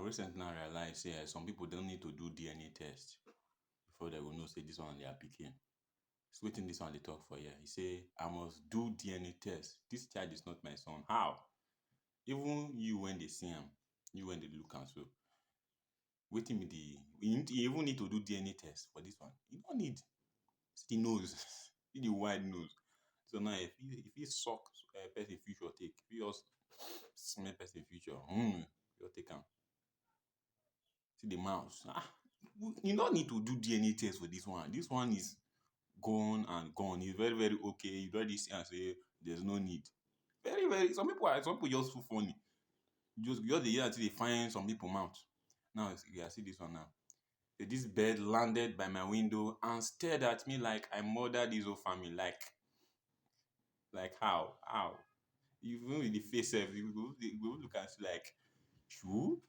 recently I realize some people don't need to do DNA test before they will know say this one they are picking. It's waiting this one they talk for here. He say I must do DNA test. This child is not my son. How? Even you when they see him, you when they look and so waiting with you even need to do DNA test for this one. You don't need see the nose, see the wide nose. So now if he suck person future take, if he just smell person future, you take him. See the mouse. You don't need to do DNA test for this one. This one is gone and gone. It's very, very okay. You already see and say there's no need. Very, very some people just too funny. Just the year until they find some people mouth. Now you see this one now. This bird landed by my window and stared at me like I murdered his whole family. Like how? How? Even with the face you go look and see like, true?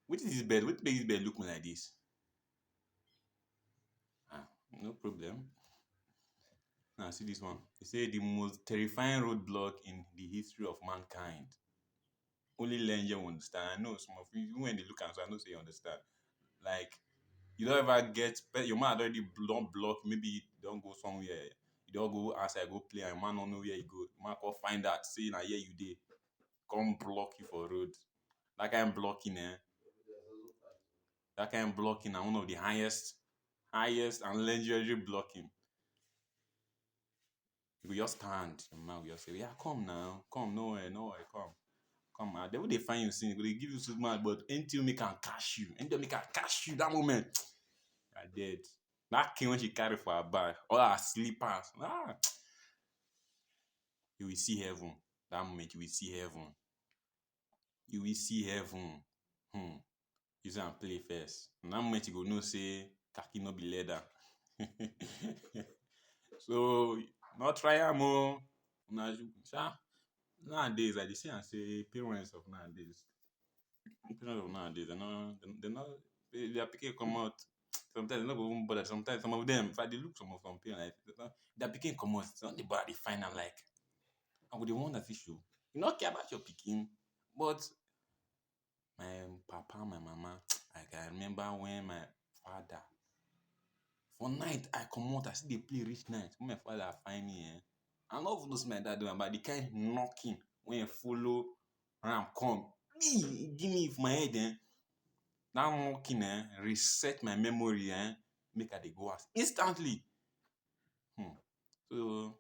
What is this bird? What makes this bird look me like this? No problem. Now see this one. They say the most terrifying roadblock in the history of mankind. Only legend will understand. I know some of you, even when they look at so I know say you understand. Like you don't ever get your man already don't block, maybe you don't go somewhere. You don't go outside, go play, and your man don't know where you go. Your man can find that, say now here you did. Come block you for road. That kind of blocking, that kind of blocking are one of the highest and legendary blocking. You will just stand, your man will just say, yeah, come now, come, no way, come. Come on, they will find you sin, they give you so much, but until me can catch you, that moment, you're dead. That king when she carry for her bag, all her slippers, you will see heaven. That moment you will see heaven. You will see heaven. Use and play first. And that moment you go know say khaki no be leather. So not try am o. Nowadays I dey see and say parents of nowadays, their pikin come out. Sometimes they no go even bother. Sometimes some of them, if I dey look some parents, like, their pikin come out, some dey bother dey find am like, I go dey wonder say show. You no care about your pikin, but my papa, my mama, like I remember when my father for night I come out, I still dey play reach night. When my father find me, I no even know say my dad do am, but the kind knocking when you follow ram come, give me for my head, that knocking reset my memory, make I dey go house instantly. So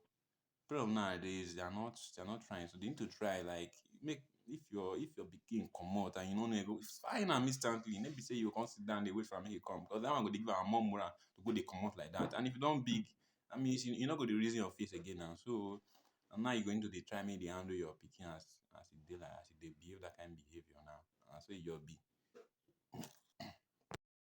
people nowadays they are not trying. So they need to try like make if your pikin come out and you know go find am instantly. Maybe say you come sit down dey wait for am make e come, because that one go dey give am more moral to go dey come out like that. And if you don big, that means you no go dey reason your face again now. So now you going to dey try make dey handle your pikin as e dey like as e dey behave that kind behavior now. And so e just be.